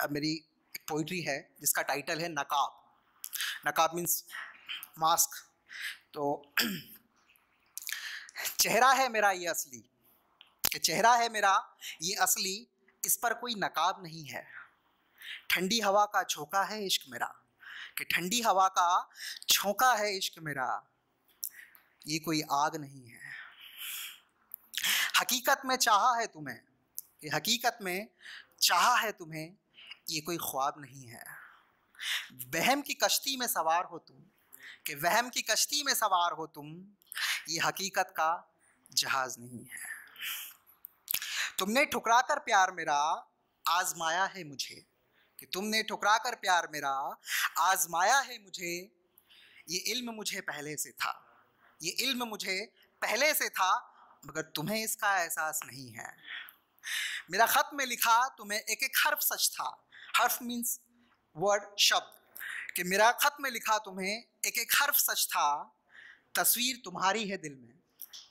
मेरी एक पोइट्री है जिसका टाइटल है नकाब। नकाब मीन्स मास्क। तो चेहरा है मेरा ये असली, कि चेहरा है मेरा ये असली, इस पर कोई नकाब नहीं है। ठंडी हवा का झोंका है इश्क मेरा, कि ठंडी हवा का झोंका है इश्क मेरा, ये कोई आग नहीं है। हकीकत में चाहा है तुम्हें, कि हकीकत में चाहा है तुम्हें, ये कोई ख्वाब नहीं है। वहम की कश्ती में सवार हो तुम, कि वहम की कश्ती में सवार हो तुम, ये हकीकत का जहाज नहीं है। तुमने ठुकरा कर प्यार मेरा आजमाया है मुझे, कि तुमने ठुकरा कर प्यार मेरा आजमाया है मुझे, ये इल्म मुझे पहले से था, ये इल्म मुझे पहले से था, मगर तुम्हें इसका एहसास नहीं है। मेरा खत में लिखा तुम्हें एक एक हर्फ सच था। हर्फ मीन्स वर्ड, शब्द। कि मेरा खत में लिखा तुम्हें एक एक हर्फ सच था, तस्वीर तुम्हारी है दिल में,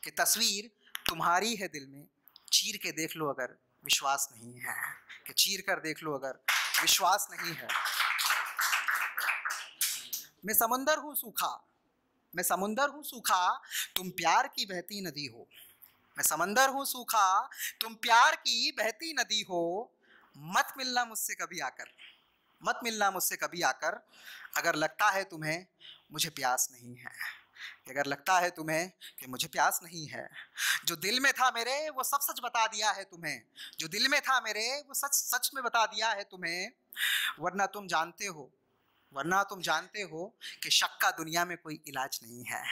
कि तस्वीर तुम्हारी है दिल में, चीर के देख लो अगर विश्वास नहीं है, कि चीर कर देख लो अगर विश्वास नहीं है। मैं समुंदर हूँ सूखा, मैं समुंदर हूँ सूखा, तुम प्यार की बहती नदी हो। मैं समंदर हूँ सूखा, तुम प्यार की बहती नदी हो। मत मिलना मुझसे कभी आकर, मत मिलना मुझसे कभी आकर, अगर लगता है तुम्हें मुझे प्यास नहीं है, अगर लगता है तुम्हें कि मुझे प्यास नहीं है। जो दिल में था मेरे वो सब सच बता दिया है तुम्हें, जो दिल में था मेरे वो सच सच में बता दिया है तुम्हें। वरना तुम जानते हो, वरना तुम जानते हो कि शक का दुनिया में कोई इलाज नहीं है,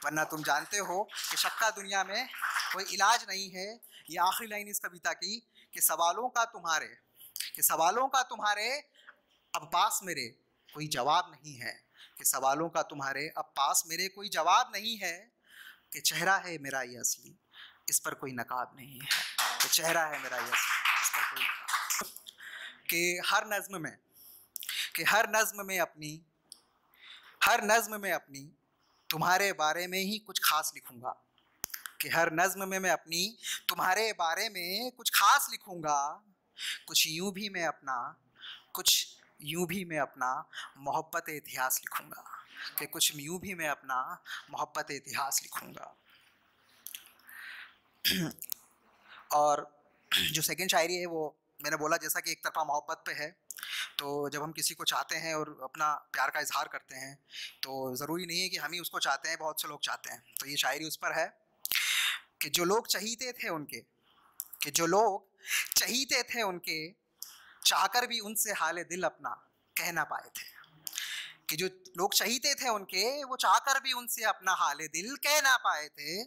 वरना तुम जानते हो कि शक का दुनिया में कोई इलाज नहीं है। ये आखिरी लाइन इस कविता की, कि सवालों का तुम्हारे, कि सवालों का तुम्हारे अब पास मेरे कोई जवाब नहीं है, कि सवालों का तुम्हारे अब पास मेरे कोई जवाब नहीं है। कि चेहरा है मेरा ये असली, इस पर कोई नकाब नहीं है, कि चेहरा है मेरा ये असली, इस पर कोई नकाब। कि हर नज़्म में, कि हर नज़्म में अपनी, हर नज़्म में अपनी तुम्हारे बारे में ही कुछ खास लिखूंगा, कि हर नज़्म में मैं अपनी तुम्हारे बारे में कुछ खास लिखूंगा। कुछ यूं भी मैं अपना, कुछ यूं भी मैं अपना मोहब्बत इतिहास लिखूंगा, कि कुछ यूं भी मैं अपना मोहब्बत इतिहास लिखूंगा। और जो सेकंड शायरी है वो मैंने बोला जैसा कि एक तरफा मोहब्बत पे है। तो जब हम किसी को चाहते हैं और अपना प्यार का इजहार करते हैं तो ज़रूरी नहीं है कि हम ही उसको चाहते हैं, बहुत से लोग चाहते हैं। तो ये शायरी उस पर है कि जो लोग चहीते थे उनके, कि जो लोग चहीते थे उनके, चाहकर भी उनसे हाले दिल अपना कह ना पाए थे। कि जो लोग चहीते थे उनके, वो चाहकर भी उनसे अपना हाले दिल कह ना पाए थे।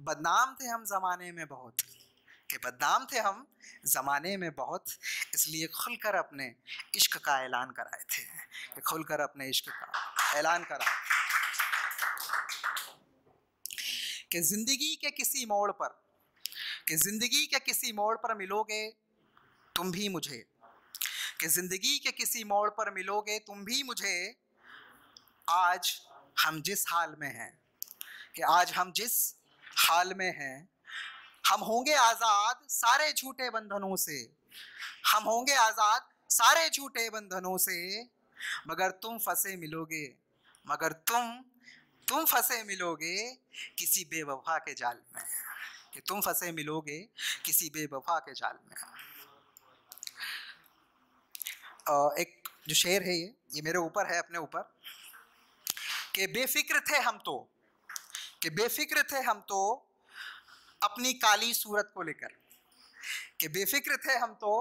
बदनाम थे हम ज़माने में बहुत, कि बदनाम थे हम ज़माने में बहुत, इसलिए खुलकर अपने इश्क का ऐलान कराए थे, कि खुलकर अपने इश्क का ऐलान करा। कि ज़िंदगी के किसी मोड़ पर, कि ज़िंदगी के किसी मोड़ पर मिलोगे तुम भी मुझे, कि ज़िंदगी के किसी मोड़ पर मिलोगे तुम भी मुझे। आज हम जिस हाल में हैं, कि आज हम जिस हाल में हैं, हम होंगे आज़ाद सारे झूठे बंधनों से, हम होंगे आज़ाद सारे झूठे बंधनों से। मगर तुम फंसे मिलोगे, मगर तुम फंसे मिलोगे किसी बेवफा के जाल में, कि तुम फंसे मिलोगे किसी बेवफा के जाल में। एक जो शेर है ये मेरे ऊपर है, अपने ऊपर। कि बेफिक्र थे हम तो, कि बेफिक्र थे हम तो अपनी काली सूरत को लेकर, कि बेफिक्र थे हम तो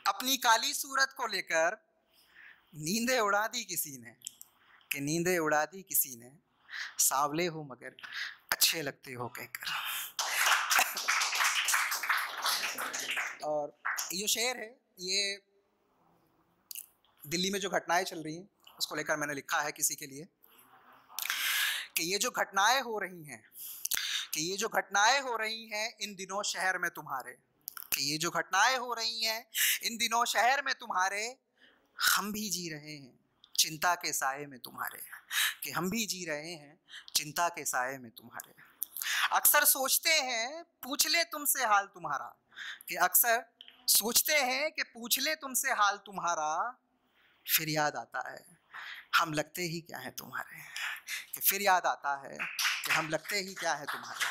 अपनी काली सूरत को लेकर। नींदें उड़ा दी किसी ने, कि नींदें उड़ा दी किसी ने, सांवले हो मगर अच्छे लगते हो कहकर। और ये शेर है, ये दिल्ली में जो घटनाएं चल रही हैं उसको लेकर मैंने लिखा है किसी के लिए। कि ये जो घटनाएं हो रही हैं, कि ये जो घटनाएं हो रही हैं इन दिनों शहर में तुम्हारे, कि ये जो घटनाएं हो रही हैं इन दिनों शहर में तुम्हारे, हम भी जी रहे हैं चिंता के साए में तुम्हारे, कि हम भी जी रहे हैं चिंता के साए में तुम्हारे। अक्सर सोचते हैं पूछ ले तुमसे हाल तुम्हारा, कि अक्सर सोचते हैं कि पूछ ले तुमसे हाल तुम्हारा, फिर याद आता है हम लगते ही क्या है तुम्हारे। कि फिर याद आता है कि हम लगते ही क्या है तुम्हारे।